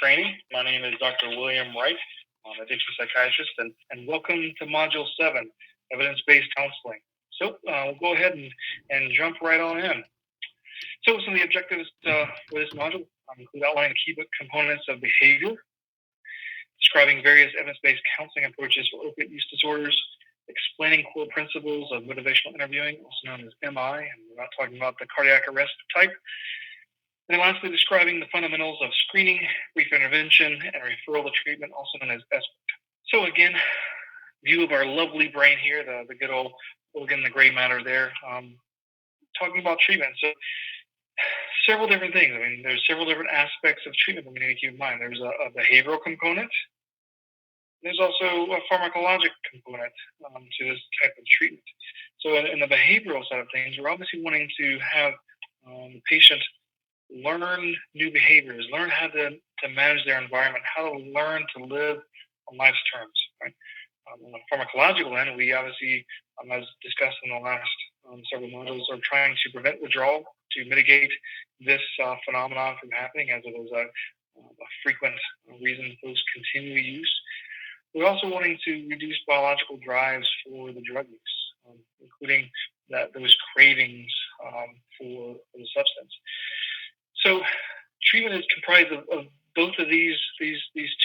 training. My name is Dr. William Wright. I'm a addiction psychiatrist, and welcome to Module 7, Evidence-Based Counseling. So we'll go ahead and jump right on in. So some of the objectives for this module include outlining key components of behavior, describing various evidence-based counseling approaches for opiate use disorders, explaining core principles of motivational interviewing, also known as MI, and we're not talking about the cardiac arrest type. And then lastly, describing the fundamentals of screening, brief intervention, and referral to treatment, also known as SBIRT. So again, view of our lovely brain here, the good old organ, the gray matter there, talking about treatment. So several different things. I mean, there's several different aspects of treatment that we need to keep in mind. There's a behavioral component. There's also a pharmacologic component to this type of treatment. So in the behavioral side of things, we're obviously wanting to have the patient learn new behaviors, learn how to manage their environment, how to learn to live on life's terms. Right? On the pharmacological end, we obviously, as discussed in the last several modules, are trying to prevent withdrawal, to mitigate this phenomenon from happening, as it is a frequent reason folks continue use. We're also wanting to reduce biological drives for the drug use, including those cravings for the substance. So treatment is comprised of both of these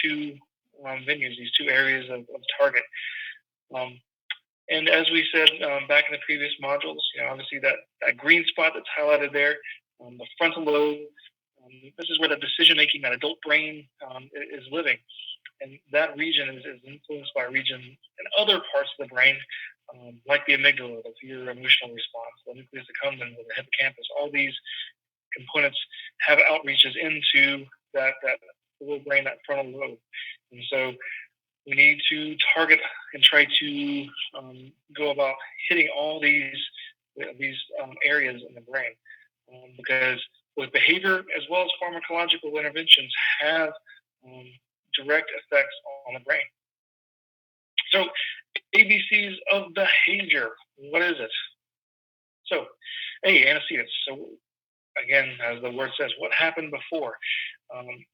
two venues, these two areas of target. And as we said back in the previous modules, obviously that green spot that's highlighted there, the frontal lobe, this is where the decision-making, that adult brain is living. And that region is influenced by a region in other parts of the brain, like the amygdala, the fear emotional response, the nucleus accumbens, the hippocampus. All these components have outreaches into that little brain, that frontal lobe. And so we need to target and try to go about hitting all these areas in the brain, because both behavior as well as pharmacological interventions have direct effects on the brain. So ABCs of behavior, what is it? So A, antecedents. So again, as the word says, what happened before?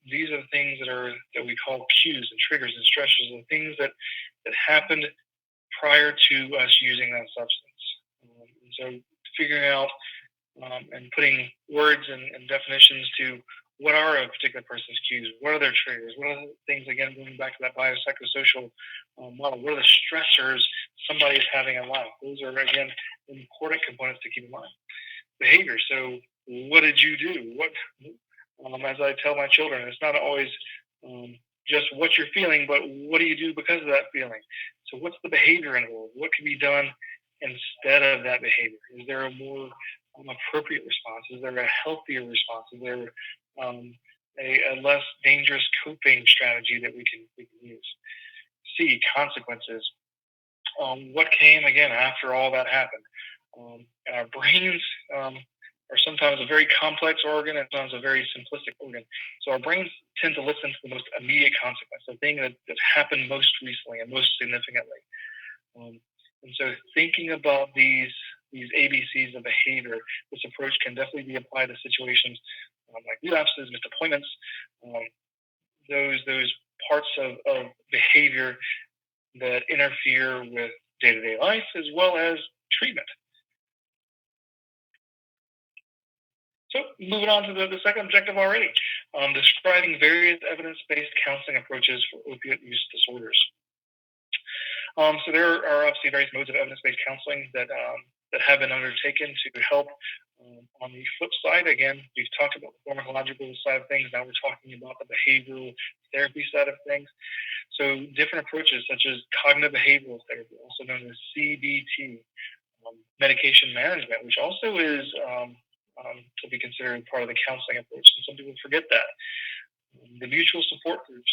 These are the things that we call cues and triggers and stressors, and things that happened prior to us using that substance. And so figuring out and putting words and definitions to what are a particular person's cues, what are their triggers, what are the things, again, going back to that biopsychosocial model, what are the stressors somebody is having in life? Those are, again, important components to keep in mind. Behavior. So what did you do? What, as I tell my children, it's not always just what you're feeling, but what do you do because of that feeling? So what's the behavior involved? What can be done instead of that behavior? Is there a more appropriate response? Is there a healthier response? Is there a less dangerous coping strategy that we can use? C, consequences. What came again after all that happened? And our brains are sometimes a very complex organ and sometimes a very simplistic organ. So our brains tend to listen to the most immediate consequence, the thing that happened most recently and most significantly. And so thinking about these ABCs of behavior, this approach can definitely be applied to situations like relapses, missed appointments, those parts of behavior that interfere with day-to-day life as well as treatment. So moving on to the second objective already, describing various evidence-based counseling approaches for opiate use disorders. So there are obviously various modes of evidence-based counseling that have been undertaken to help. On the flip side, again, we've talked about the pharmacological side of things. Now we're talking about the behavioral therapy side of things. So different approaches such as cognitive behavioral therapy, also known as CBT, medication management, which also is to be considered part of the counseling approach. And some people forget that. The mutual support groups,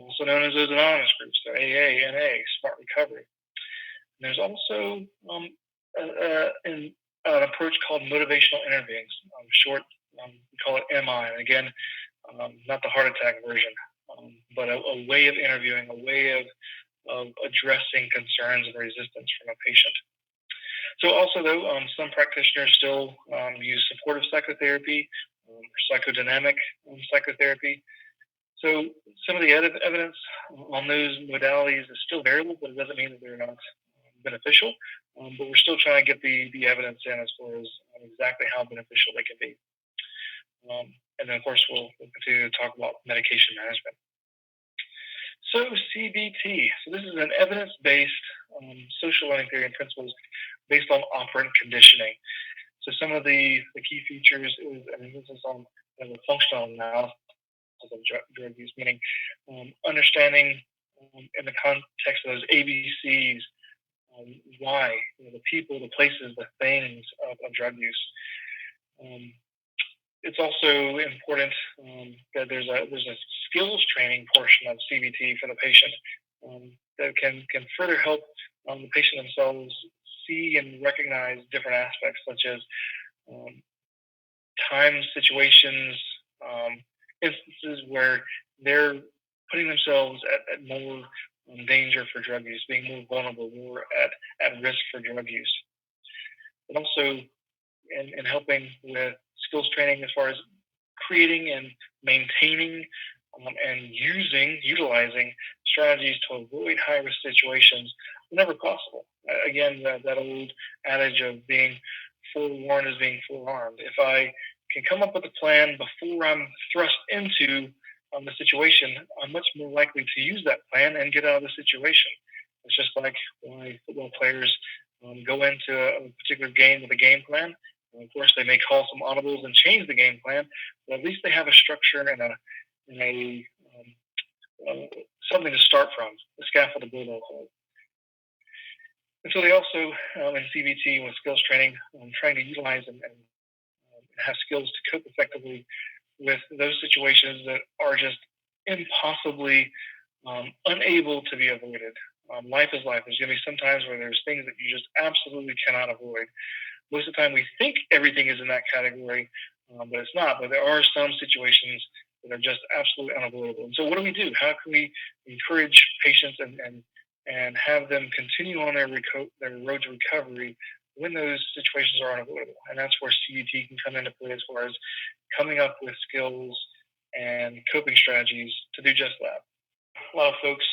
also known as those anonymous groups, so AA, NA, Smart Recovery. And there's also an approach called motivational interviewing. Short, we call it MI. And again, not the heart attack version, but a way of interviewing, a way of addressing concerns and resistance from a patient. So also, though, some practitioners still use supportive psychotherapy, psychodynamic psychotherapy. So some of the evidence on those modalities is still variable, but it doesn't mean that they're not beneficial. But we're still trying to get the evidence in as far as exactly how beneficial they can be. And then, of course, we'll continue to talk about medication management. So CBT. So this is an evidence-based social learning theory and principles based on operant conditioning. So some of the key features is an emphasis on the functional analysis of drug use, meaning understanding in the context of those ABCs, why, the people, the places, the things of drug use. It's also important that there's a skills training portion of CBT for the patient that can further help the patient themselves see and recognize different aspects, such as time, situations, instances where they're putting themselves at more danger for drug use, being more vulnerable, more at risk for drug use. But also in helping with skills training as far as creating and maintaining and utilizing strategies to avoid high-risk situations whenever possible. Again, that old adage of being forewarned is being forearmed. If I can come up with a plan before I'm thrust into the situation, I'm much more likely to use that plan and get out of the situation. It's just like why football players go into a particular game with a game plan. And of course, they may call some audibles and change the game plan, but at least they have a structure and a something to start from, a scaffold to build off of. And so they also, in CBT with skills training, trying to utilize and have skills to cope effectively with those situations that are just impossibly unable to be avoided. Life is life. There's going to be some times where there's things that you just absolutely cannot avoid. Most of the time we think everything is in that category, but it's not. But there are some situations that are just absolutely unavoidable. And so what do we do? How can we encourage patients and have them continue on their road to recovery when those situations are unavoidable? And that's where CBT can come into play as far as coming up with skills and coping strategies to do just that. A lot of folks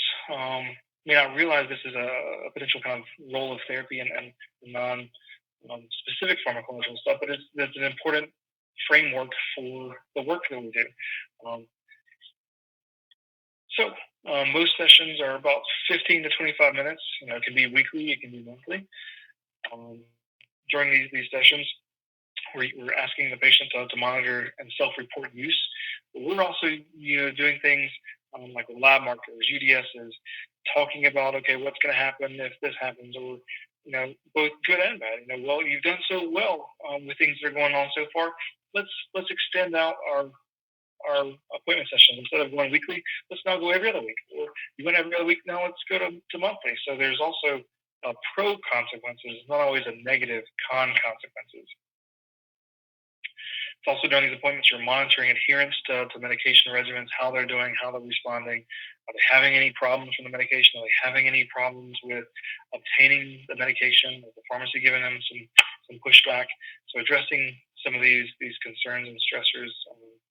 may not realize this is a potential kind of role of therapy and non-specific pharmacological stuff, but it's an important framework for the work that we do. So most sessions are about 15 to 25 minutes. It can be weekly, it can be monthly. During these sessions, we're asking the patient to monitor and self-report use. But we're also doing things like lab markers, UDSs, talking about, okay, what's going to happen if this happens, or both good and bad. Well, you've done so well with things that are going on so far. Let's extend out our appointment sessions. Instead of going weekly, let's now go every other week. Or you went every other week, now let's go to monthly. So there's also pro consequences, not always a negative con consequences. It's also during these appointments, you're monitoring adherence to medication regimens, how they're doing, how they're responding. Are they having any problems from the medication? Are they having any problems with obtaining the medication? Is the pharmacy giving them some pushback? So addressing some of these concerns and stressors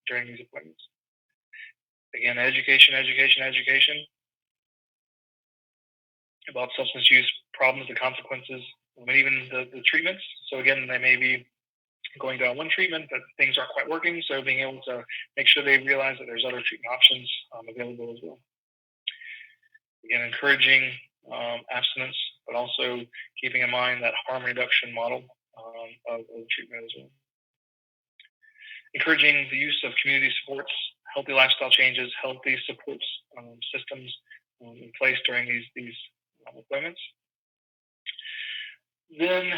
during these appointments. Again, education about substance use problems, the consequences, and even the treatments. So again, they may be going down one treatment, but things aren't quite working. So being able to make sure they realize that there's other treatment options available as well. Again, encouraging abstinence, but also keeping in mind that harm reduction model of treatment as well. Encouraging the use of community supports, healthy lifestyle changes, healthy supports systems in place during these appointments. Then,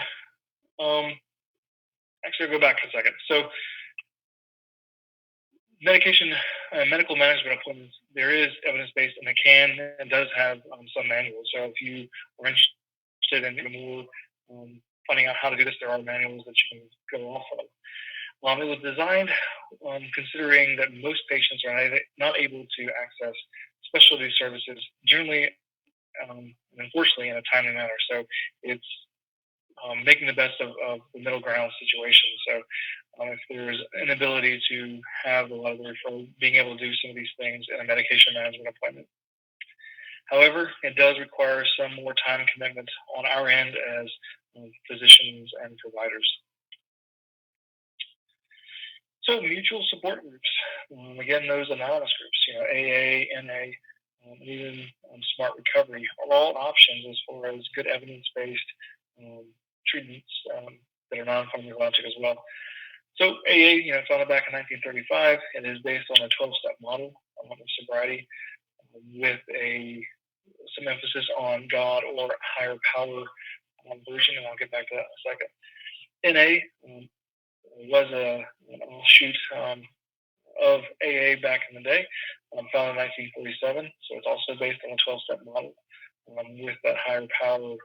actually, I'll go back a second. So, medication and medical management appointments, there is evidence-based, and it does have some manuals. So if you are interested in more finding out how to do this, there are manuals that you can go off of. It was designed considering that most patients are not able to access specialty services, generally, unfortunately, in a timely manner. So it's making the best of the middle ground situation. So if there's inability to have a lot of the referral, being able to do some of these things in a medication management appointment. However, it does require some more time commitment on our end as physicians and providers. So mutual support groups, again, those anonymous groups, AA, NA, and even Smart Recovery are all options as far as good evidence-based treatments that are non-pharmacologic as well. So AA, founded back in 1935, it is based on a 12-step model of sobriety with some emphasis on God or higher power version, and I'll get back to that in a second. NA was an offshoot of AA back in the day, founded in 1947. So it's also based on a 12-step model with that higher power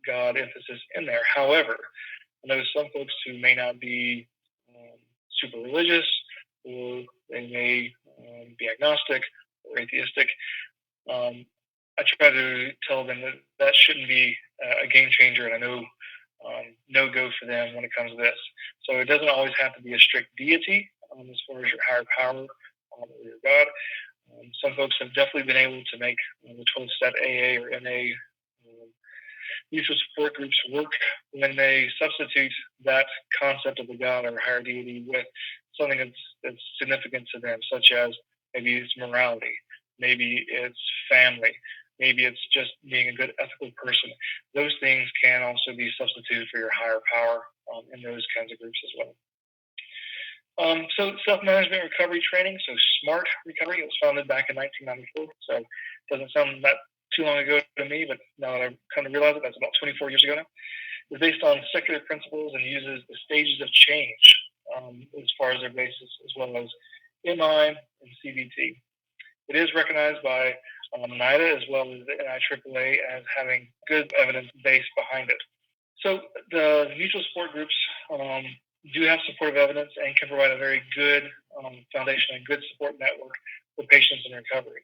God emphasis in there. However, I know some folks who may not be super religious, or they may be agnostic or atheistic. I try to tell them that shouldn't be a game changer, and I know no-go for them when it comes to this. So it doesn't always have to be a strict deity as far as your higher power or your God. Some folks have definitely been able to make the 12-step AA or NA mutual support groups work when they substitute that concept of a God or higher deity with something that's significant to them, such as maybe it's morality, maybe it's family, maybe it's just being a good ethical person. Those things can also be substituted for your higher power in those kinds of groups as well. So self-management recovery training, so SMART Recovery, it was founded back in 1994, so it doesn't sound that too long ago to me, but now that I've come to realize it, that's about 24 years ago now. It's based on secular principles and uses the stages of change as far as their basis, as well as MI and CBT. It is recognized by NIDA as well as the NIAAA as having good evidence base behind it. So the mutual support groups do have supportive evidence and can provide a very good foundation and good support network for patients in recovery.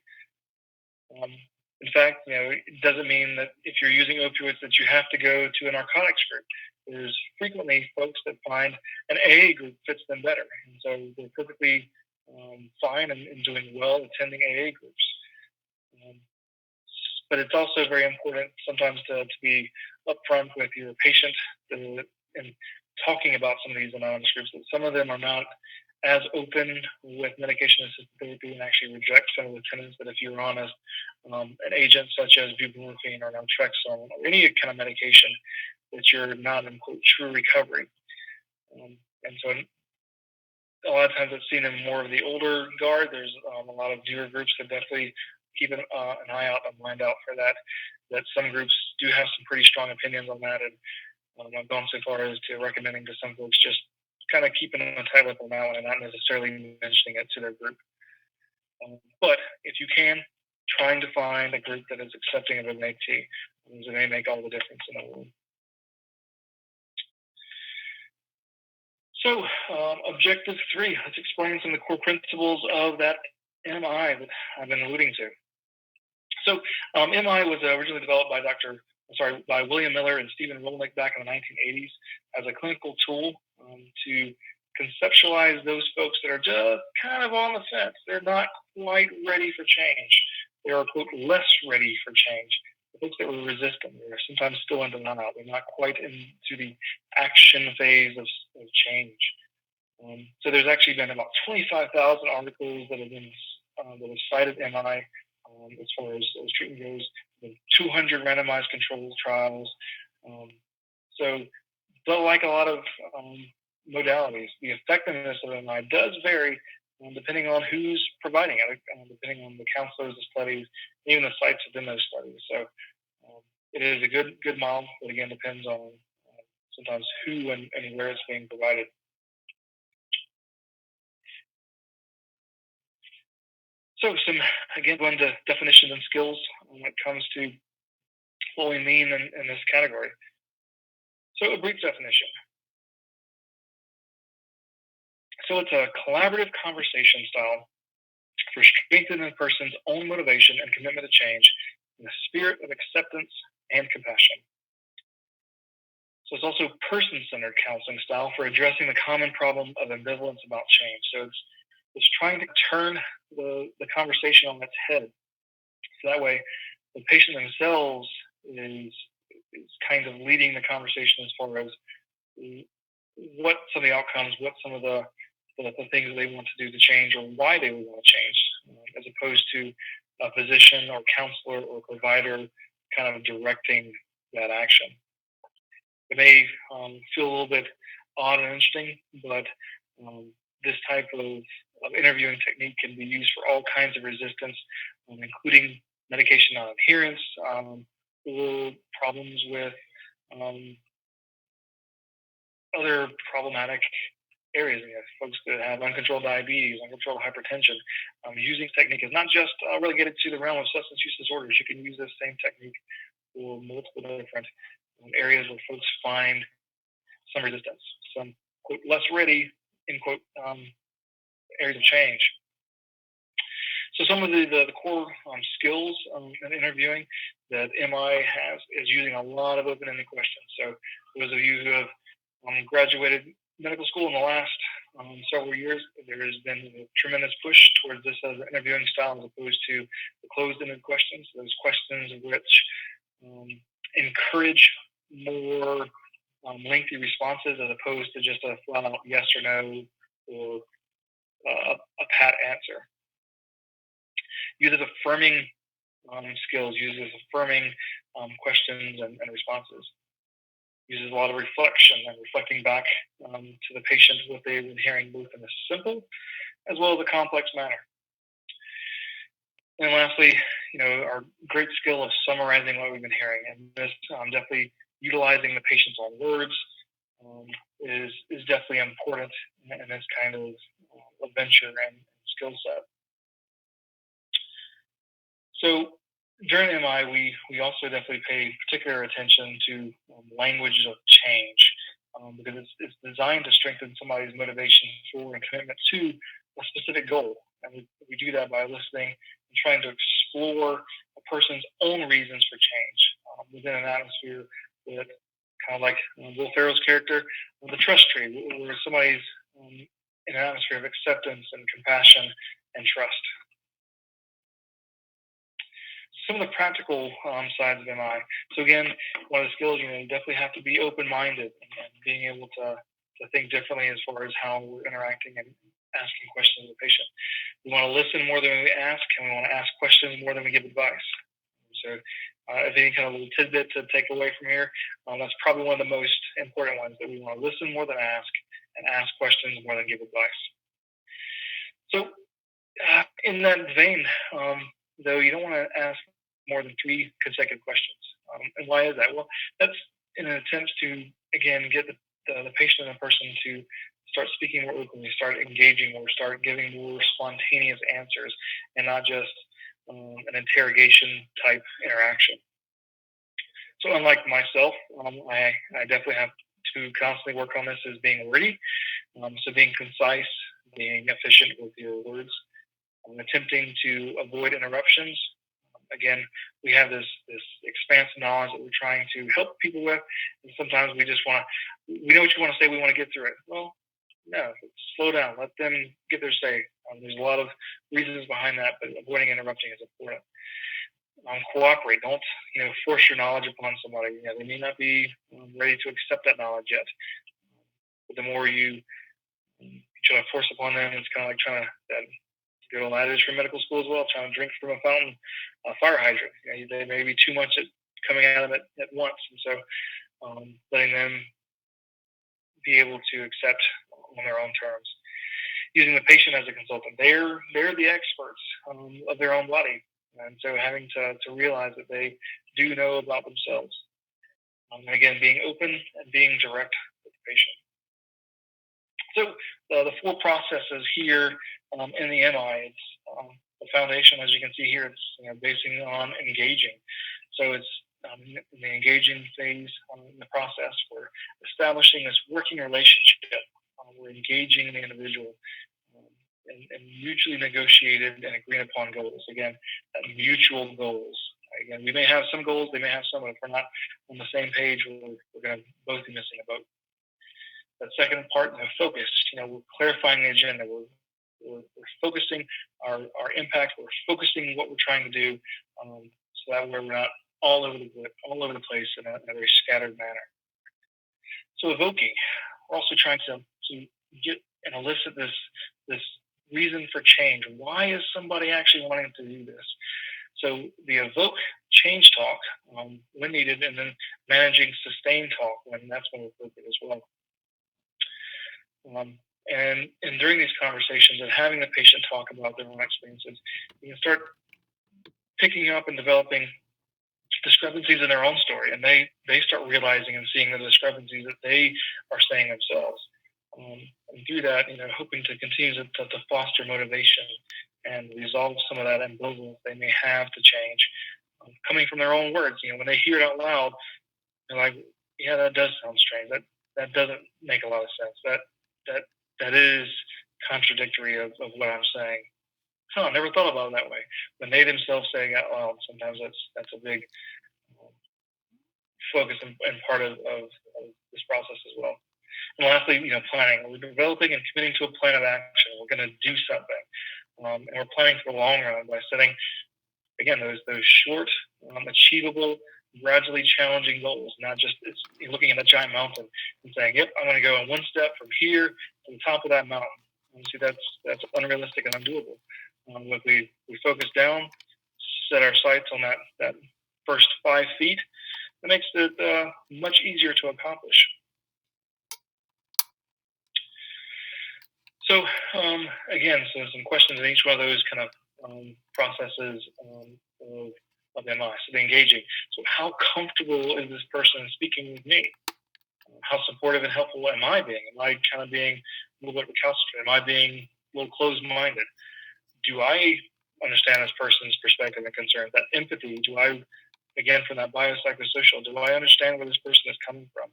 In fact, it doesn't mean that if you're using opioids that you have to go to a narcotics group. There's frequently folks that find an AA group fits them better, and so they're perfectly fine and doing well attending AA groups. But it's also very important sometimes to be upfront with your patient and talking about some of these anonymous groups. That some of them are not as open with medication-assisted therapy and actually reject some of the tenets that if you're on an agent such as buprenorphine or naltrexone or any kind of medication, that you're not in quote true recovery. And so a lot of times I've seen in more of the older guard, there's a lot of newer groups that definitely keep an eye out and mind out for that some groups do have some pretty strong opinions on that. And I've gone so far as to recommending to some folks just kind of keeping a tight lip on that one and not necessarily mentioning it to their group. But if you can, trying to find a group that is accepting of MAT, it may make all the difference in the world. So, objective 3, let's explain some of the core principles of that MI that I've been alluding to. So, MI was originally developed by William Miller and Stephen Rolnick back in the 1980s as a clinical tool to conceptualize those folks that are just kind of on the fence. They're not quite ready for change. They are, quote, less ready for change. The folks that were resistant, they're sometimes still in denial. They're not quite into the action phase of change. So there's actually been about 25,000 articles that have cited MI as far as treatment goes, 200 randomized controlled trials. But like a lot of modalities, the effectiveness of MI does vary depending on who's providing it, depending on the counselors, the studies, even the sites within those studies. So it is a good model, but again, depends on sometimes who and where it's being provided. So going to definitions and skills when it comes to what we mean in this category. So a brief definition. So it's a collaborative conversation style for strengthening a person's own motivation and commitment to change in the spirit of acceptance and compassion. So it's also person-centered counseling style for addressing the common problem of ambivalence about change. So it's trying to turn the conversation on its head. So that way, the patient themselves is kind of leading the conversation as far as what some of the outcomes, what some of the things they want to do to change, or why they would want to change, as opposed to a physician or counselor or provider kind of directing that action. It may feel a little bit odd and interesting, but this type of interviewing technique can be used for all kinds of resistance, including medication non-adherence, or problems with other problematic areas. Folks that have uncontrolled diabetes, uncontrolled hypertension. Using technique is not just relegated to the realm of substance use disorders. You can use this same technique for multiple different areas where folks find some resistance, some quote less ready in quote areas of change. So some of the core skills in interviewing that MI has is using a lot of open-ended questions. So those of you who have graduated medical school in the last several years, there has been a tremendous push towards this as an interviewing style as opposed to the closed-ended questions. Those questions which encourage more lengthy responses as opposed to just a flat-out yes or no or a pat answer. Uses affirming skills, uses affirming questions and responses. Uses a lot of reflection and reflecting back to the patient what they've been hearing, both in a simple as well as a complex manner. And lastly, our great skill of summarizing what we've been hearing, and this definitely utilizing the patient's own words is definitely important in this kind of adventure and skill set. So during MI, we also definitely pay particular attention to language of change because it's designed to strengthen somebody's motivation for and commitment to a specific goal. And we do that by listening and trying to explore a person's own reasons for change within an atmosphere that kind of like Will Ferrell's character, the trust tree, where somebody's in an atmosphere of acceptance and compassion and trust. Some of the practical sides of MI. So again, one of the skills, you definitely have to be open-minded and being able to think differently as far as how we're interacting and asking questions of the patient. We want to listen more than we ask, and we want to ask questions more than we give advice. So if any kind of little tidbit to take away from here, that's probably one of the most important ones, that we want to listen more than ask and ask questions more than give advice. So in that vein, though, you don't want to ask more than 3 consecutive questions. And why is that? Well, that's in an attempt to, again, get the patient and the person to start speaking more openly, start engaging more, start giving more spontaneous answers, and not just an interrogation type interaction. So unlike myself, I definitely have to constantly work on this as being wordy. So being concise, being efficient with your words, attempting to avoid interruptions. Again, we have this expansive knowledge that we're trying to help people with, and sometimes we just we know what you want to say, we want to get through it. Well, no, slow down, let them get their say. There's a lot of reasons behind that, but avoiding interrupting is important. Cooperate. Don't force your knowledge upon somebody. They may not be ready to accept that knowledge yet. But the more you try to force upon them, it's kind of like trying to. Good old adage from medical school as well, trying to drink from a fountain, a fire hydrant. They may be too much coming out of it at once. And so letting them be able to accept on their own terms. Using the patient as a consultant. They're the experts of their own body. And so having to realize that they do know about themselves. And again, being open and being direct with the patient. So the 4 processes here in the MI, it's the foundation, as you can see here, it's basing on engaging. So it's in the engaging phase in the process. We're establishing this working relationship. We're engaging the individual and mutually negotiated and agreed upon goals. Again, mutual goals. Right? Again, we may have some goals, they may have some, but if we're not on the same page, we're going to both be missing a boat. That second part, focus. We're clarifying the agenda. We're focusing our impact. We're focusing what we're trying to do, so that way we're not all over the place in a very scattered manner. So evoking, we're also trying to get and elicit this reason for change. Why is somebody actually wanting to do this? So the evoke change talk when needed, and then managing sustain talk when that's when appropriate as well. And during these conversations and having the patient talk about their own experiences, you can start picking up and developing discrepancies in their own story, and they start realizing and seeing the discrepancies that they are saying themselves. And through that, hoping to continue to foster motivation and resolve some of that ambivalence they may have to change, coming from their own words. When they hear it out loud, they're like, "Yeah, that does sound strange. That doesn't make a lot of sense. That is contradictory of what I'm saying. I never thought about it that way." When they themselves say it out loud, sometimes that's a big focus and part of this process as well. And lastly, planning. We're developing and committing to a plan of action. We're going to do something, and we're planning for the long run by setting, again, those short, achievable, gradually challenging goals. Not just looking at a giant mountain and saying, "Yep, I'm going to go in one step from here to the top of that mountain." See, that's unrealistic and undoable. If we focus down, set our sights on that first 5 feet, it makes it much easier to accomplish. So again, some questions in each one of those kind of processes of MI. So the engaging. So how comfortable is this person speaking with me? How supportive and helpful am I being? Am I kind of being a little bit recalcitrant? Am I being a little closed-minded? Do I understand this person's perspective and concerns? That empathy, do I, again, from that biopsychosocial, do I understand where this person is coming from?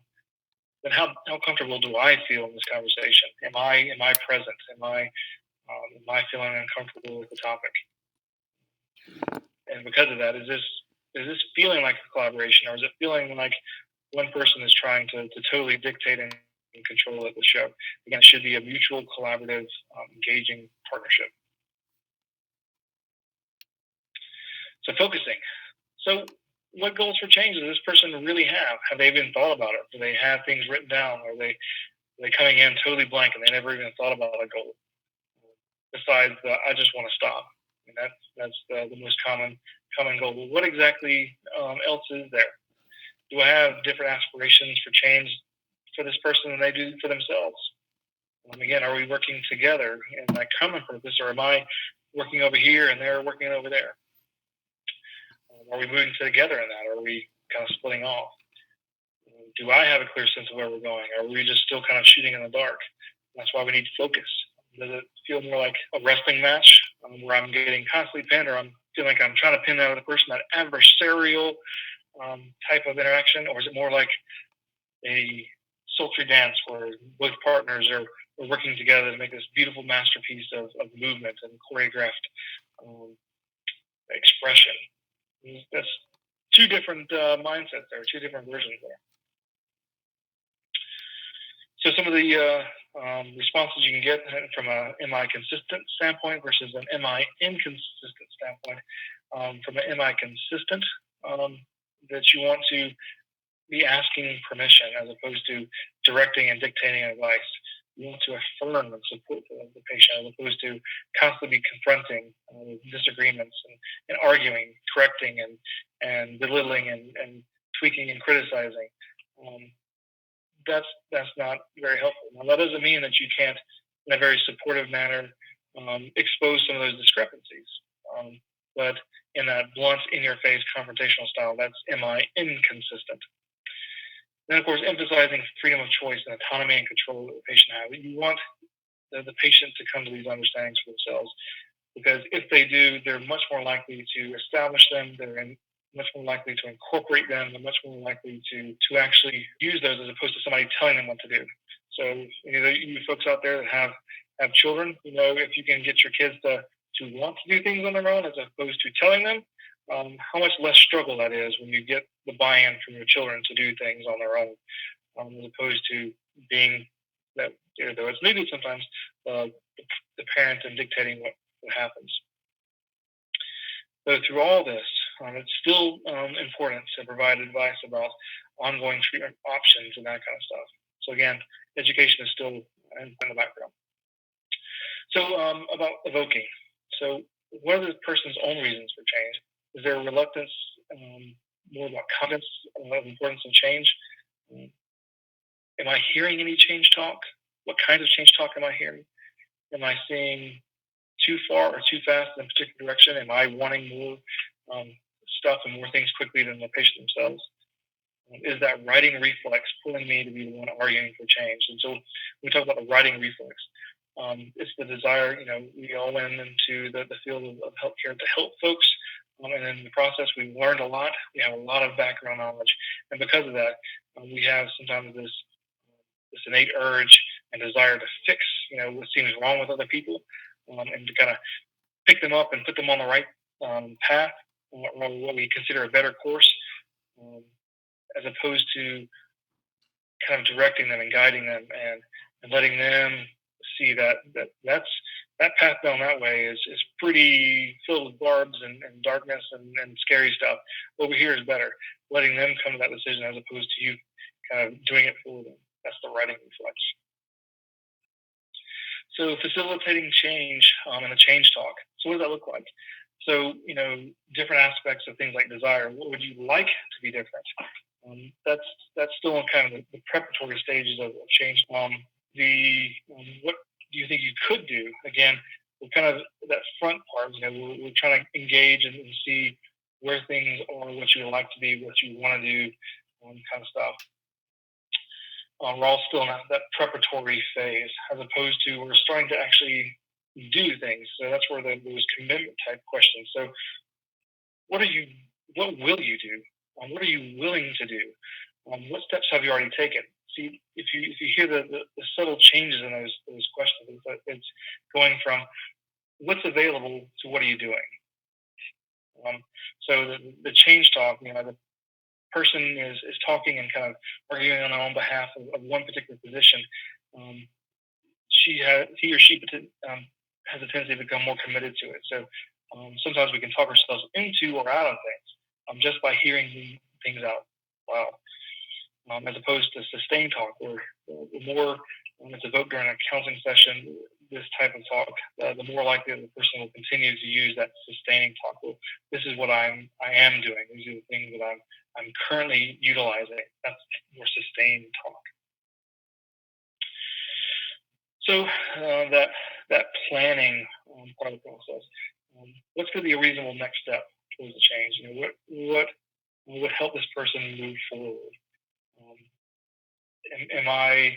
Then how comfortable do I feel in this conversation? Am I present? Am I feeling uncomfortable with the topic? And because of that, is this feeling like a collaboration, or is it feeling like one person is trying to totally dictate and control the show? Again, it should be a mutual, collaborative, engaging partnership. So focusing. So what goals for change does this person really have? Have they even thought about it? Do they have things written down? Or are they coming in totally blank and they never even thought about a goal? Besides, I just want to stop. And that's the most common goal. But what exactly else is there? Do I have different aspirations for change for this person than they do for themselves? Again, are we working together in that common purpose, or am I working over here and they're working over there? Are we moving together in that, or are we kind of splitting off? Do I have a clear sense of where we're going, or are we just still kind of shooting in the dark? That's why we need focus. Does it feel more like a wrestling match where I'm getting constantly pinned, or I'm feeling like I'm trying to pin that other person, that adversarial type of interaction? Or is it more like a sultry dance where both partners are working together to make this beautiful masterpiece of movement and choreographed expression? That's two different mindsets there, two different versions there. So some of the responses you can get from a MI consistent standpoint versus an MI inconsistent standpoint. From an MI consistent, that you want to be asking permission as opposed to directing and dictating advice. You want to affirm and support the patient as opposed to constantly confronting disagreements and arguing, correcting and belittling and tweaking and criticizing. That's not very helpful. Now, that doesn't mean that you can't, in a very supportive manner, expose some of those discrepancies. But in that blunt, in-your-face, confrontational style, that's MI inconsistent. Then, of course, emphasizing freedom of choice and autonomy and control that the patient has. You want the patient to come to these understandings for themselves, because if they do, they're much more likely to establish them. They're much more likely to incorporate them. They're much more likely to actually use those as opposed to somebody telling them what to do. So, you folks out there that have children, if you can get your kids to to want to do things on their own as opposed to telling them, how much less struggle that is when you get the buy-in from your children to do things on their own, as opposed to being that, though it's needed sometimes, uh, the parent and dictating what happens. So through all this, it's still important to provide advice about ongoing treatment options and that kind of stuff. So again, education is still in the background. So about evoking. So what are the person's own reasons for change? Is there a reluctance, more about confidence of importance of change? Am I hearing any change talk? What kind of change talk am I hearing? Am I seeing too far or too fast in a particular direction? Am I wanting more stuff and more things quickly than the patient themselves? Is that writing reflex pulling me to be the one arguing for change? And so when we talk about the writing reflex, it's the desire, we all went into the field of healthcare to help folks. And in the process, we've learned a lot. We have a lot of background knowledge. And because of that, we have sometimes this innate urge and desire to fix, what seems wrong with other people, and to kind of pick them up and put them on the right path, or what we consider a better course, as opposed to kind of directing them and guiding them and letting them see that path down that way is pretty filled with barbs and darkness and scary stuff. Over here is better. Letting them come to that decision as opposed to you kind of doing it for them. That's the writing reflex. So facilitating change and a change talk. So what does that look like? So, different aspects of things like desire. What would you like to be different? That's still in kind of the preparatory stages of change. What do you think you could do? Again, we're kind of that front part. We're trying to engage and see where things are, what you would like to be, what you want to do, kind of stuff. We're all still in that preparatory phase, as opposed to we're starting to actually do things. So that's where those commitment type questions. So what will you do? What are you willing to do? What steps have you already taken? See, if you hear the subtle changes in those questions, it's going from what's available to what are you doing? So the change talk, the person is talking and kind of arguing on their own behalf of one particular position. He or she has a tendency to become more committed to it. So sometimes we can talk ourselves into or out of things just by hearing things out loud, as opposed to sustained talk, where the more it's evoked during a counseling session, this type of talk, the more likely that the person will continue to use that sustaining talk. Well, this is what I am doing. These are the things that I'm currently utilizing. That's more sustained talk. So that planning part of the process. What's going to be a reasonable next step towards the change? What would help this person move forward? Am I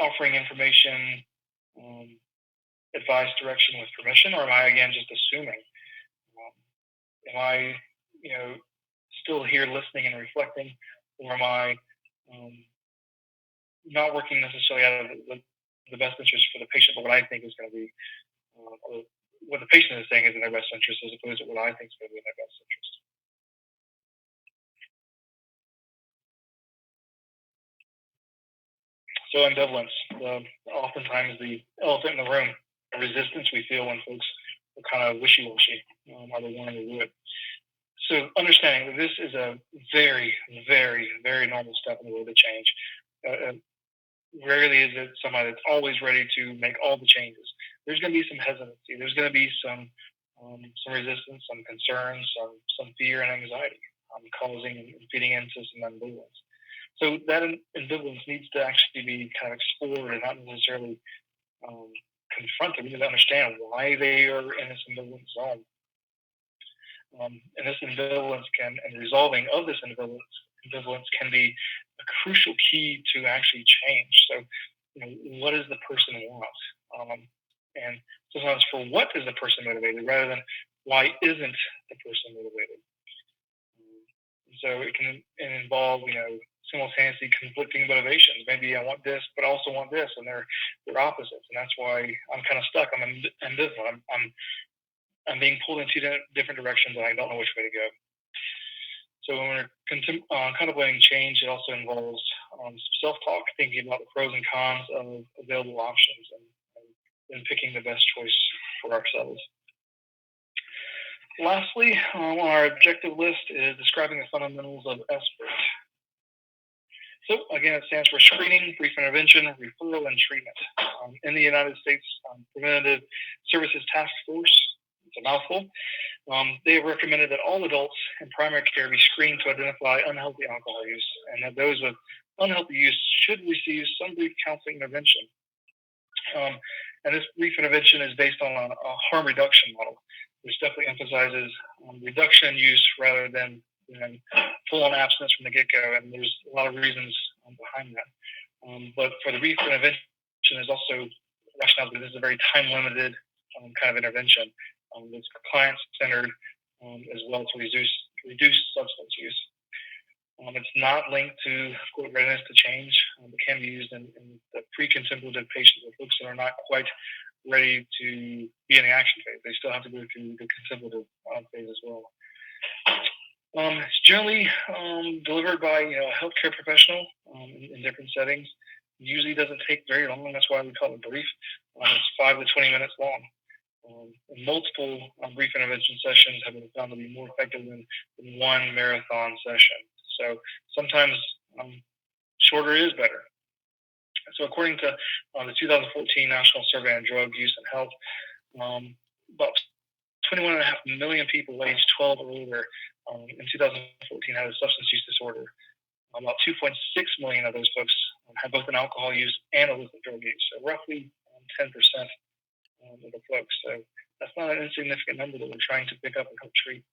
offering information, advice, direction with permission, or am I again just assuming? Am I, still here listening and reflecting, or am I not working necessarily out of the best interest for the patient, but what I think is going to be, or what the patient is saying is in their best interest, as opposed to what I think is going to be in their best interest? So ambivalence, oftentimes the elephant in the room, the resistance we feel when folks are kind of wishy-washy, are they wanting to do it? So understanding that this is a very, very, very normal step in the road to change. Rarely is it somebody that's always ready to make all the changes. There's going to be some hesitancy. There's going to be some resistance, some concerns, some fear and anxiety, causing and feeding into some ambivalence. So that ambivalence needs to actually be kind of explored and not necessarily confronted. We need to understand why they are in this ambivalence zone. And this ambivalence and resolving of this ambivalence can be a crucial key to actually change. So, what does the person want? And sometimes for what is the person motivated rather than why isn't the person motivated? So it can involve, simultaneously conflicting motivations. Maybe I want this, but I also want this, and they're opposites, and that's why I'm kind of stuck. I'm ambivalent. I'm being pulled in two different directions, and I don't know which way to go. So when we're contemplating change, it also involves self-talk, thinking about the pros and cons of available options, and picking the best choice for ourselves. Lastly, on our objective list is describing the fundamentals of SBIRT. So again, it stands for Screening, Brief Intervention, Referral, and Treatment. In the United States Preventative Services Task Force, it's a mouthful, they have recommended that all adults in primary care be screened to identify unhealthy alcohol use, and that those with unhealthy use should receive some brief counseling intervention. And this brief intervention is based on a harm reduction model, which definitely emphasizes reduction in use rather than full-on abstinence from the get-go. And there's a lot of reasons behind that. But for the brief intervention, there's also rationale that this is a very time-limited kind of intervention. It's client-centered as well to reduce substance use. It's not linked to quote readiness to change. It can be used in the pre-contemplative patients or folks that are not quite ready to be in the action phase. They still have to go through the contemplative phase as well. It's generally delivered by a healthcare professional in different settings. It usually doesn't take very long. That's why we call it brief. It's 5 to 20 minutes long. Multiple brief intervention sessions have been found to be more effective than one marathon session. So sometimes shorter is better. So according to the 2014 National Survey on Drug Use and Health, about 21.5 million people aged 12 or older in 2014 had a substance use disorder. About 2.6 million of those folks had both an alcohol use and illicit drug use, so roughly 10% of the folks. So that's not an insignificant number that we're trying to pick up and help treat.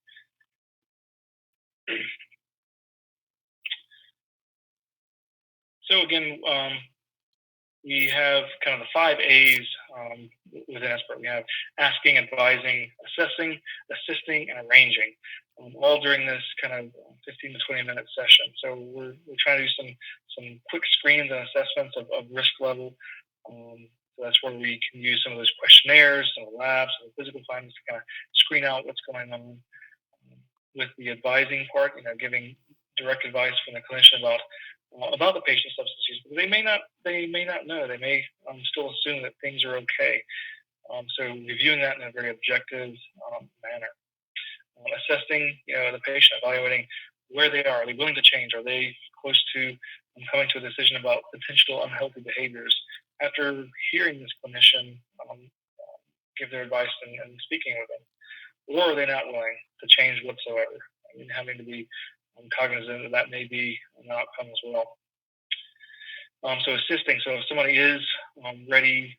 So again, we have kind of the 5 A's within SBIRT. We have asking, advising, assessing, assisting, and arranging, all during this kind of 15 to 20 minute session. So we're trying to do some quick screens and assessments of risk level. So that's where we can use some of those questionnaires, some of the labs, some of the physical findings to kind of screen out what's going on. With the advising part, giving direct advice from the clinician about the patient's substance use, but they may not know. They may still assume that things are okay. So reviewing that in a very objective manner. Assessing, the patient, evaluating where they are. Are they willing to change? Are they close to coming to a decision about potential unhealthy behaviors? After hearing this clinician give their advice and speaking with them, or are they not willing to change whatsoever? Having to be cognizant that may be an outcome as well. So assisting. So if somebody is ready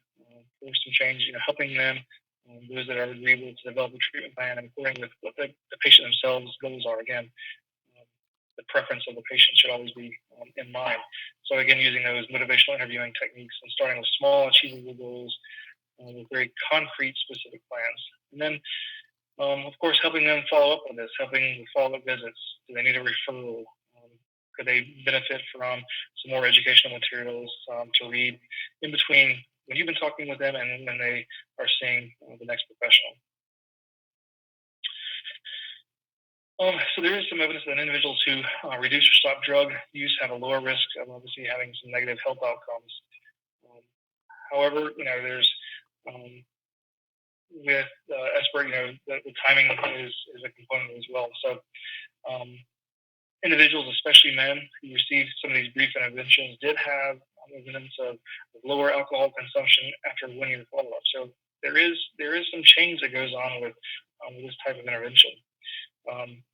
for some change, helping them, those that are agreeable to develop a treatment plan and according with what the patient themselves goals are. Again, the preference of the patient should always be in mind. So again, using those motivational interviewing techniques and starting with small, achievable goals with very concrete, specific plans. And then, of course, helping them follow up on this, helping with follow-up visits. Do they need a referral? Could they benefit from some more educational materials to read in between when you've been talking with them and when they are seeing the next professional? So there is some evidence that individuals who reduce or stop drug use have a lower risk of obviously having some negative health outcomes. However, there's with SBIRT, the timing is a component as well. So individuals, especially men who received some of these brief interventions, did have evidence of lower alcohol consumption after 1 year follow-up. So there is some change that goes on with this type of intervention.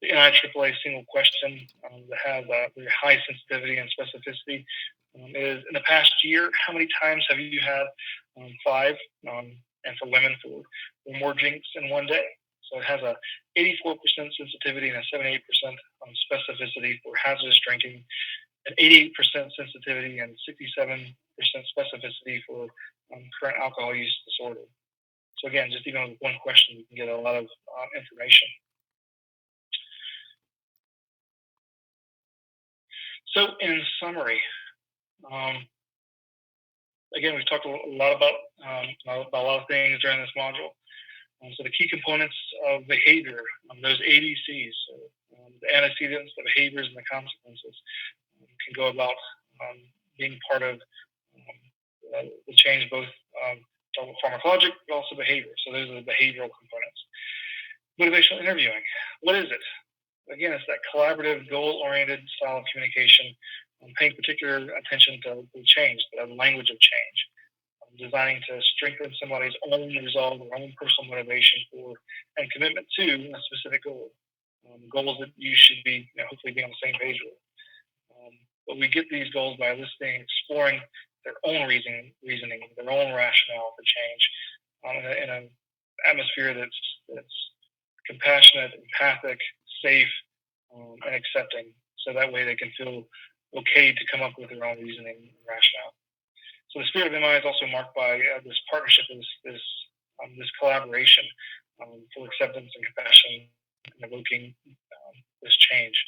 The NIAAA single question that has very high sensitivity and specificity is, in the past year, how many times have you had 5, and for women, for more drinks in one day? So it has a 84% sensitivity and a 78% specificity for hazardous drinking, an 88% sensitivity and 67% specificity for current alcohol use disorder. So again, just even with one question, you can get a lot of information. So, in summary, again, we've talked a lot about a lot of things during this module. So, the key components of behavior, those ABCs, so, the antecedents, the behaviors, and the consequences, can go about being part of the change, both pharmacologic but also behavior. So, those are the behavioral components. Motivational interviewing. What is it? Again, it's that collaborative, goal-oriented style of communication, paying particular attention to the change, the language of change, designing to strengthen somebody's own resolve, their own personal motivation for and commitment to a specific goal. Goals that you should be, hopefully, be on the same page with. But we get these goals by listening, exploring their own reasoning, their own rationale for change, in an atmosphere that's compassionate, empathic, safe, and accepting. So that way they can feel okay to come up with their own reasoning and rationale. So the spirit of MI is also marked by this partnership, this collaboration for acceptance and compassion and evoking this change.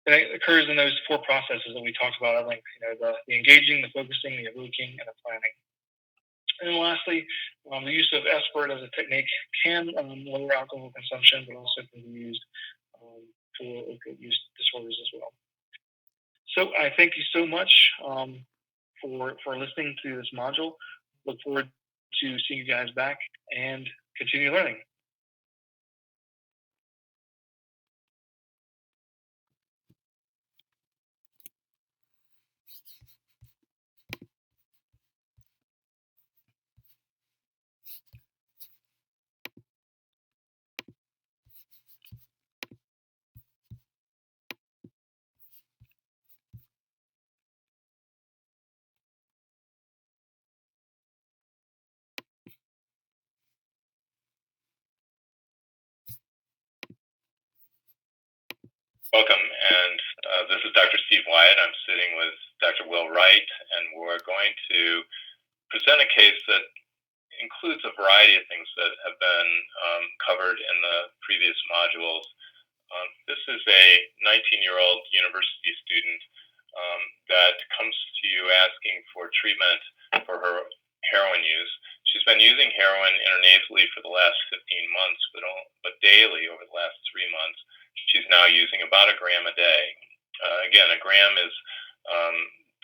And it occurs in those 4 processes that we talked about at length, the engaging, the focusing, the evoking, and the planning. And then lastly, the use of SBIRT as a technique can lower alcohol consumption, but also can be used for opioid use disorders as well. So I thank you so much for listening to this module. Look forward to seeing you guys back and continue learning. Welcome, and this is Dr. Steve Wyatt. I'm sitting with Dr. Will Wright, and we're going to present a case that includes a variety of things that have been covered in the previous modules. This is a 19-year-old university student that comes to you asking for treatment for her heroin use. She's been using heroin intranasally for the last 15 months, but daily over the last 3 months. She's now using about a gram a day. Again, a gram is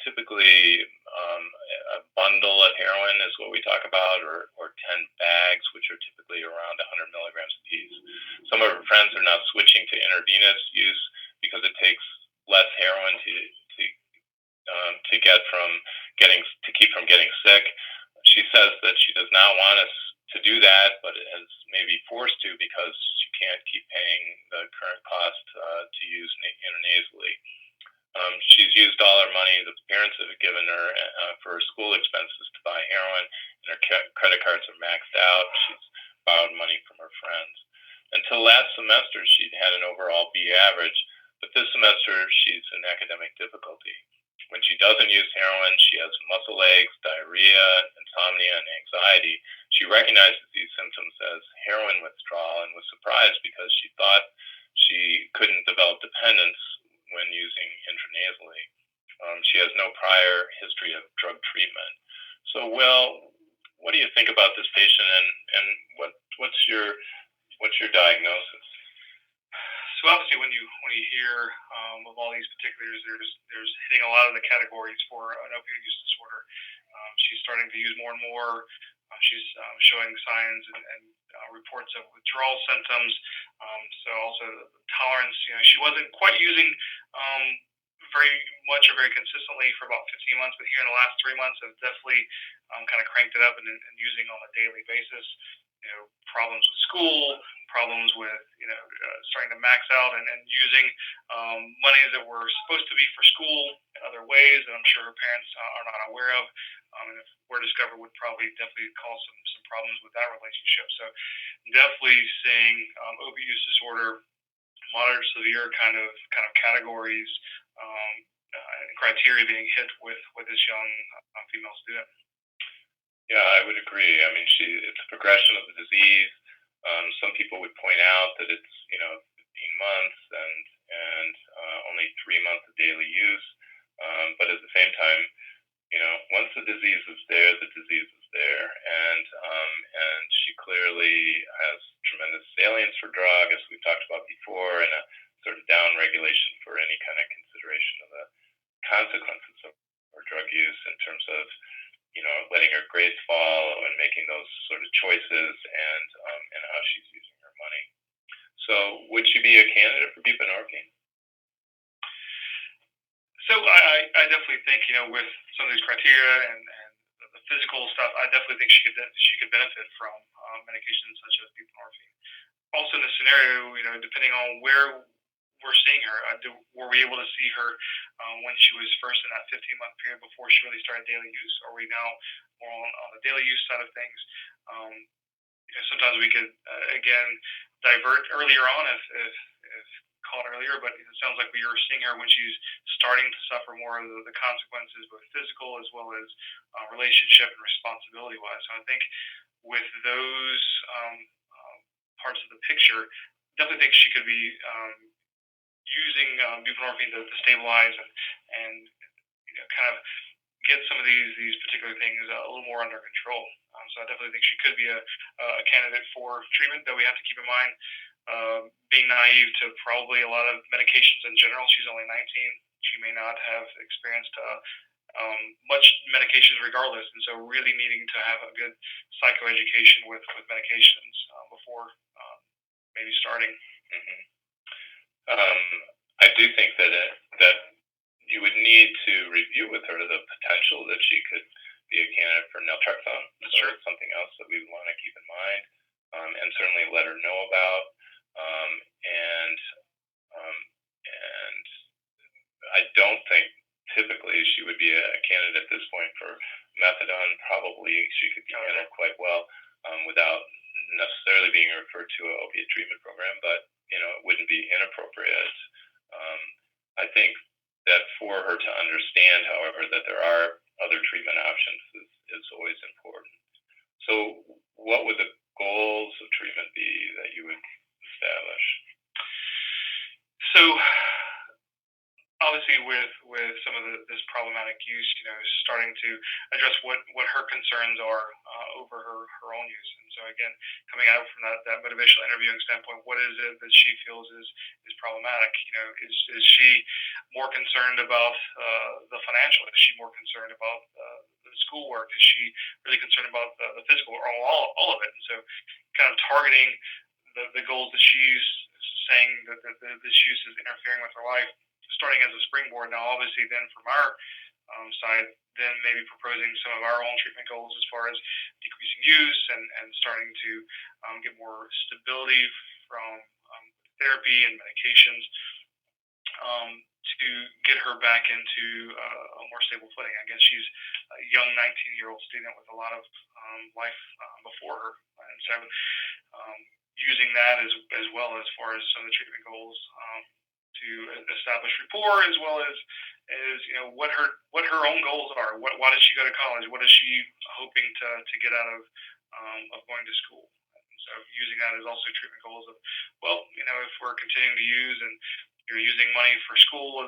typically a bundle of heroin is what we talk about, or 10 bags, which are typically around 100 milligrams a piece. Some of her friends are now switching to intravenous use because it takes less heroin to keep from getting sick. She says that she does not want us to do that, but is maybe forced to because she can't keep paying the current cost to use intranasally. She's used all her money that the parents have given her for her school expenses to buy heroin, and her credit cards are maxed out. She's borrowed money from her friends. Until last semester, she'd had an overall B average, but this semester she's in academic difficulty. When she doesn't use heroin, she has muscle aches, diarrhea, insomnia, and anxiety. She recognizes these symptoms as heroin withdrawal and was surprised because she thought she couldn't develop dependence when using intranasally. She has no prior history of drug treatment. So, Will, what do you think about this patient, and what's your diagnosis? So obviously, when you hear of all these particulars, there's hitting a lot of the categories for an opioid use disorder. She's starting to use more and more. She's showing signs and reports of withdrawal symptoms. So also tolerance. She wasn't quite using very much or very consistently for about 15 months, but here in the last 3 months have definitely kind of cranked it up and using on a daily basis. Problems with school, problems with starting to max out and using money that were supposed to be for school in other ways that I'm sure her parents are not aware of, and if were discovered would definitely cause some problems with that relationship. So definitely seeing opioid use disorder, moderate to severe kind of categories, criteria being hit with this young female student. Yeah, I would agree. I mean, it's a progression of the disease. Some people would point out that it's 15 months, and and only 3 months of daily use. But at the same time, once the disease is there, the disease is there, and she clearly has tremendous salience for drug, as we've talked about before, and a sort of down regulation for any kind of consideration of the consequences of her drug use in terms of letting her grades fall and making those sort of choices, and how she's using her money. So, would she be a candidate for buprenorphine? So I definitely think with some of these criteria and the physical stuff, I definitely think she could benefit from medications such as buprenorphine. Also, in the scenario, depending on where we're seeing her, were we able to see her when she was first in that 15-month period before she really started daily use? Or are we now more on the daily use side of things? Sometimes we could again divert earlier on if called earlier, but it sounds like we were seeing her when she's starting to suffer more of the consequences, both physical as well as relationship and responsibility wise. So I think with those parts of the picture, definitely think she could be using buprenorphine to stabilize and kind of get some of these particular things a little more under control. So I definitely think she could be a candidate for treatment, though we have to keep in mind being naive to probably a lot of medications in general. She's only 19. She may not have experienced much medications regardless, and so really needing to have a good psychoeducation with medications before maybe starting. Mm-hmm. I do think that you would need to review with her the potential that she could be a candidate for naltrexone. Sure. So something else that we would want to keep in mind, and certainly let her know about. And I don't think typically she would be a candidate at this point for methadone. Probably she could be handled quite well without necessarily being referred to an opiate treatment program, but it wouldn't be inappropriate. I think that for her to understand, however, that there are other treatment options is always important. So, what would the goals of treatment be that you would establish? So, obviously, with some of this problematic use, starting to address what her concerns are over her own use. And so, again, coming out from that motivational interviewing standpoint, what is it that she feels is problematic? Is she more concerned about the financial? Is she more concerned about the schoolwork? Is she really concerned about the physical, or all of it? And so, kind of targeting the goals that she's saying that this use is interfering with her life, starting as a springboard. Now, obviously, then from our side, then maybe proposing some of our own treatment goals as far as decreasing use and starting to get more stability from therapy and medications to get her back into a more stable footing. I guess she's a young 19-year-old student with a lot of life before her. And so using that as well as far as some of the treatment goals to establish rapport, as well as what her own goals are. Why does she go to college? What is she hoping to get out of going to school? So using that as also treatment goals of, if we're continuing to use and you're using money for school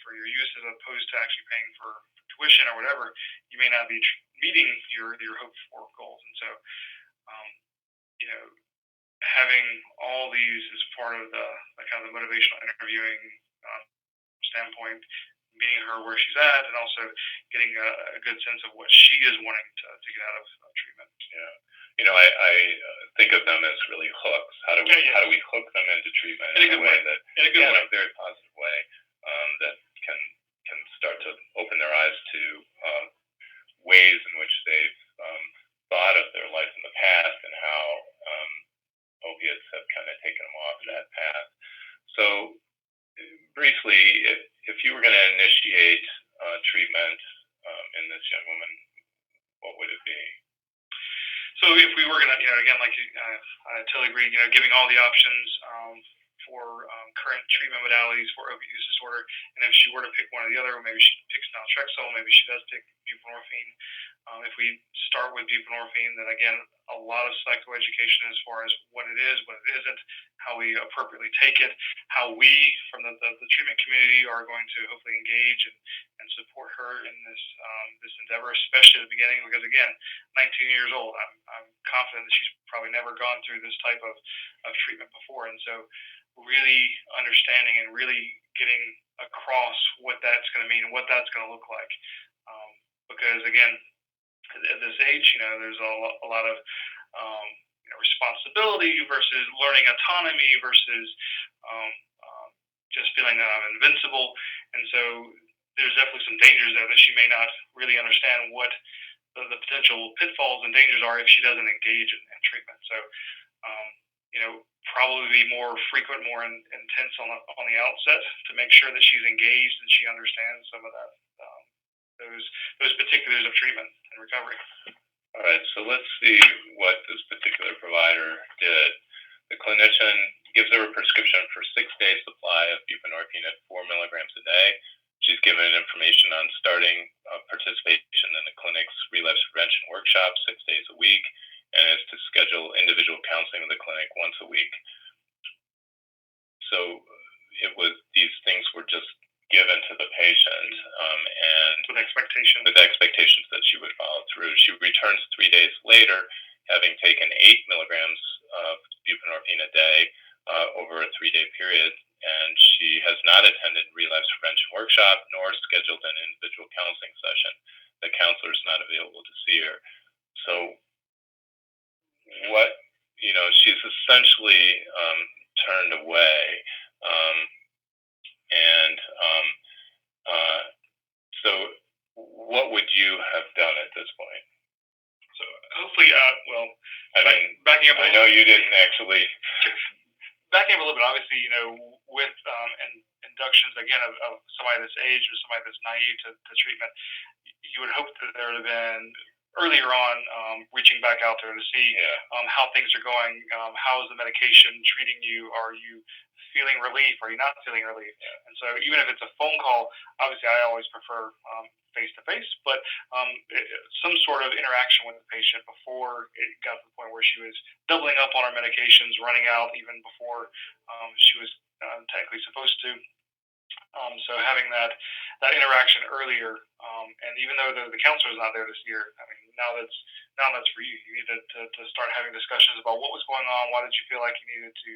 for your use as opposed to actually paying for tuition or whatever, you may not be meeting your hoped for goals. And so, having all these as part of the kind of the motivational interviewing standpoint, meeting her where she's at, and also getting a good sense of what she is wanting to get out of treatment. Yeah. I think of them as really hooks. How do we hook them into treatment in a way that, in a very positive way, that can start to open their eyes to ways in which they've thought of their life in the past and how opiates have kind of taken them off that path. So, briefly, if you were going to initiate treatment in this young woman, what would it be? So if we were going to, again, like I totally agree, giving all the options for current treatment modalities for opioid use disorder, and if she were to pick one or the other, maybe she picks naltrexone, maybe she does pick buprenorphine. If we start with buprenorphine, then again, a lot of psychoeducation as far as what it is, what it isn't, how we appropriately take it, how we from the treatment community are going to hopefully engage and support her in this endeavor, especially at the beginning, because again, 19 years old, I'm confident that she's probably never gone through this type of treatment before, and so really understanding and really getting across what that's going to mean and what that's going to look like, because again, at this age, there's a lot of responsibility versus learning autonomy versus um, just feeling that I'm invincible. And so there's definitely some dangers there that she may not really understand what the potential pitfalls and dangers are if she doesn't engage in treatment. So, probably be more frequent, more intense on the outset to make sure that she's engaged and she understands some of that, those particulars of treatment and recovery. All right, so let's see what this particular provider did. The clinician gives her a prescription for 6 days supply of buprenorphine at 4 milligrams a day. She's given information on starting participation in the clinic's relapse prevention workshop 6 days a week, and is to schedule individual counseling with the clinic once a week. So these things were just given to the patient, and with expectations that she would follow through. She returns 3 days later, having taken 8 milligrams of buprenorphine a day over a 3-day period, and she has not attended relapse prevention workshop nor scheduled an individual counseling session. The counselor is not available to see her. So she's essentially turned away, so what would you have done at this point? So hopefully, backing up. I know you didn't actually. Backing up a little bit, obviously, with inductions again of somebody this age or somebody that's naive to treatment, you would hope that there would have been earlier on reaching back out there to see how things are going. How is the medication treating you? Are you feeling relief? Are you not feeling relief? And so even if it's a phone call, obviously I always prefer face-to-face, but some sort of interaction with the patient before it got to the point where she was doubling up on her medications, running out even before she was technically supposed to. So having that interaction earlier, and even though the counselor is not there this year, now that's for you. You need to start having discussions about what was going on. Why did you feel like you needed to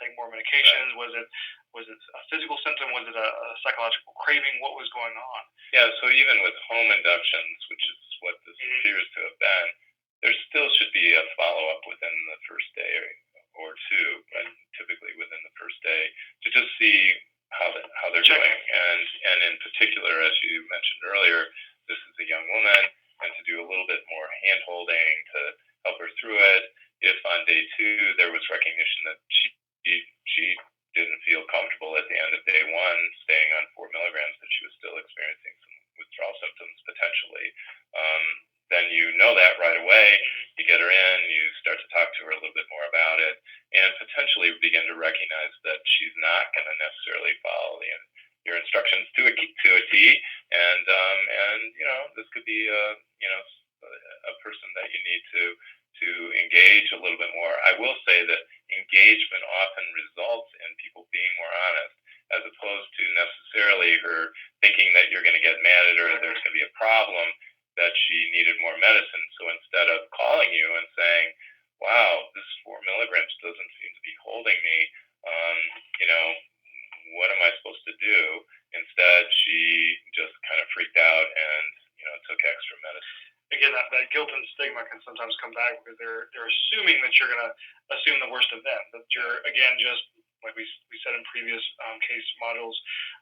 take more medications? Right. Was it a physical symptom? Was it a psychological craving? What was going on? Yeah. So even with home inductions, which is what this appears to have been, there still should be a follow-up within the first day or two, but typically within the first day, to just see how they're doing, and in particular, as you mentioned earlier, this is a young woman, and to do a little bit more hand-holding to help her through it. If on day 2 there was recognition that she didn't feel comfortable at the end of day 1 staying on 4 milligrams, that she was still experiencing some withdrawal symptoms potentially, then you know that right away. You get her in, you start to talk to her a little bit more about it, and potentially begin to recognize that she's not going to necessarily follow your instructions to a T, and this could be a person that you need to engage a little bit more. I will say that engagement often results in people being more honest, as opposed to necessarily her thinking that you're going to get mad at her, there's going to be a problem, that she needed more medicine. So instead of calling you and saying, wow, this 4 milligrams doesn't seem to be holding me, what am I supposed to do? Instead, she just kind of freaked out and took extra medicine. Again, that guilt and stigma can sometimes come back because they're assuming that you're going to assume the worst of them, that you're, again, just like we said in previous case modules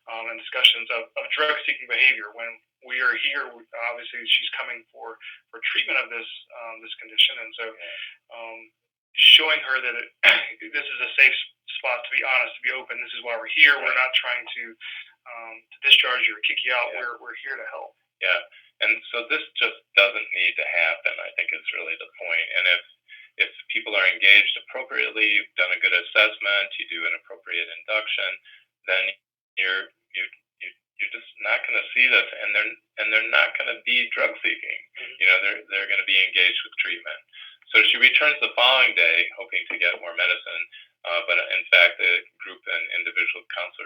and discussions of drug-seeking behavior. When we are here, obviously she's coming for treatment of this condition, and so showing her that this is a safe spot to be honest, to be open. This is why we're here. We're not trying to discharge you or kick you out. Yeah. We're here to help. Yeah, and so this just doesn't need to happen, I think, is really the point. And if people are engaged appropriately, you've done a good assessment, you do an appropriate induction, then you're just not going to see this, and they're not going to be drug seeking. Mm-hmm. They're going to be engaged with treatment. So she returns the following day, hoping to get more medicine, but in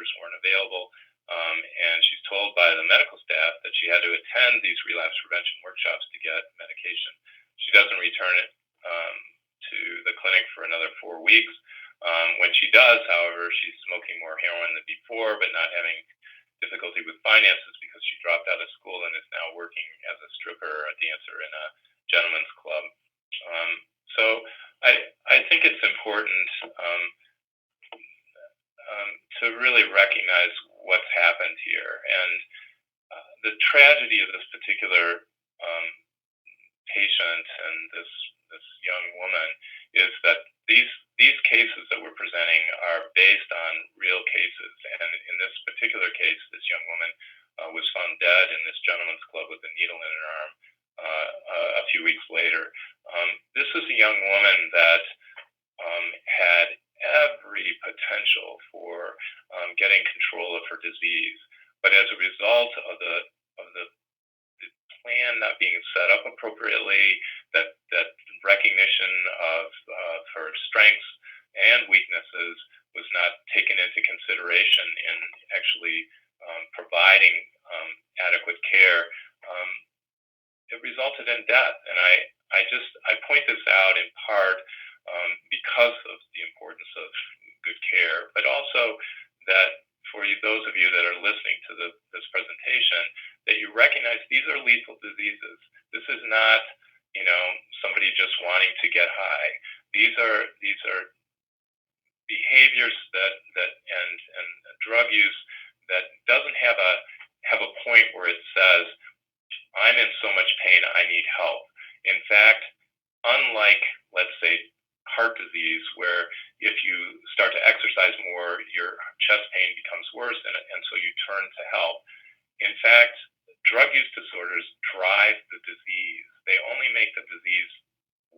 counselors weren't available. And she's told by the medical staff that she had to attend these relapse prevention workshops to get medication. She doesn't return it to the clinic for another 4 weeks. When she does, however, she's smoking more heroin than before, but not having difficulty with finances because she dropped out of school and is now working as a stripper, a dancer in a gentleman's club. So I think it's important to really recognize what's happened here. And the tragedy of this particular patient and this young woman is that these cases that we're presenting are based on real cases. And in this particular case, this young woman was found dead in this gentleman's club with a needle in her arm a few weeks later. This is a young woman that had every potential for getting control of her disease, but as a result of the plan not being set up appropriately, that recognition of her strengths and weaknesses was not taken into consideration in actually providing adequate care. It resulted in death, and I point this out in part because of the importance of good care, but also that for those of you that are listening to this presentation, that you recognize these are lethal diseases. This is not, somebody just wanting to get high. These are behaviors that and drug use that doesn't have a point where it says, I'm in so much pain, I need help. In fact, unlike, let's say, heart disease, where if you start to exercise more, your chest pain becomes worse, and so you turn to help. In fact, drug use disorders drive the disease. They only make the disease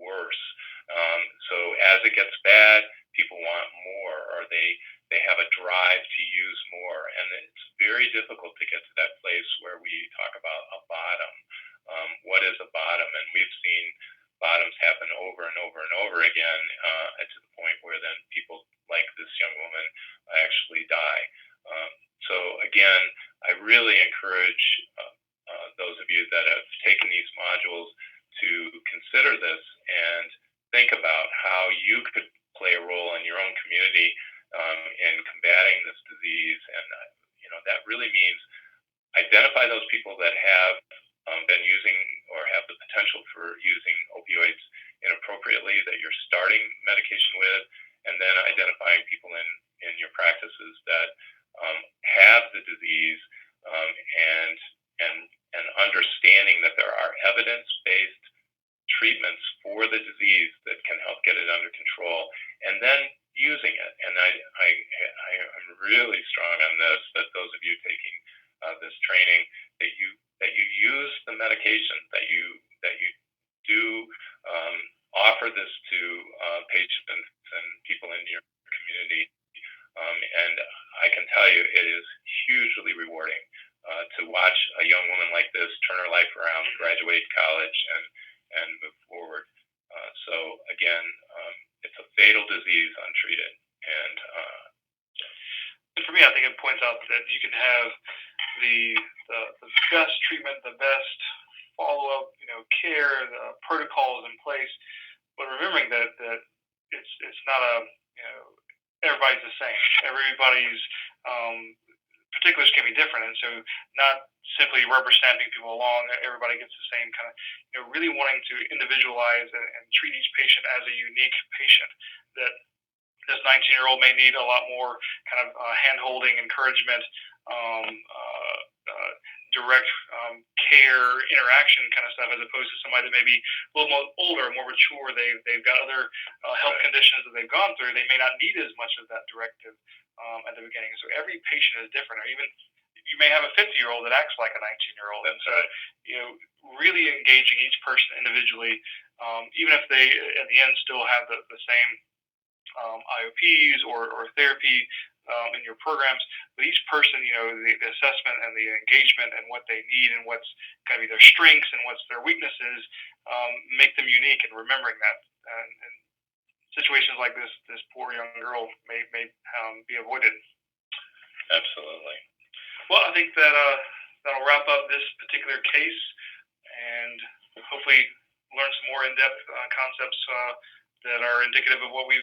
worse. So as it gets bad, people want more, or they have a drive to use more. And it's very difficult to get to that place where we talk about a bottom. What is a bottom? And we've seen bottoms happen over and over and over again to the point where then people like this young woman actually die. So again, I really encourage those of you that have taken these modules to consider this and think about how you could play a role in your own community in combating this disease. And that really means identify those people that have been using or have the potential for using opioids inappropriately that you're starting medication with, and then identifying people in your practices that have the disease and understanding that there are evidence-based treatments for the disease that can help get it under control, and then using it. And I'm really strong on this, that those of you taking this training, that you use the medication, that you do offer this to patients and people in your community. And I can tell you, it is hugely rewarding to watch a young woman like this turn her life around, graduate college, and move forward. So again, it's a fatal disease untreated. And for me, I think it points out that you can have the best treatment, the best follow-up, care, the protocols in place, but remembering that it's not everybody's the same. Everybody's particulars can be different, and so not simply rubber stamping people along, everybody gets the same kind of, really wanting to individualize and treat each patient as a unique patient. That this 19-year-old may need a lot more kind of hand-holding, encouragement, direct care, interaction kind of stuff, as opposed to somebody that may be a little more older, more mature. They've got other health conditions that they've gone through. They may not need as much of that directive at the beginning. So every patient is different. Or even you may have a 50-year-old that acts like a 19-year-old. And so, really engaging each person individually, even if they at the end still have the same IOPs or therapy in your programs, but each person, the assessment and the engagement and what they need and what's going to be their strengths and what's their weaknesses, make them unique, and remembering that. And situations like this poor young girl may be avoided. Well, I think that that'll wrap up this particular case, and hopefully learn some more in-depth concepts that are indicative of what we've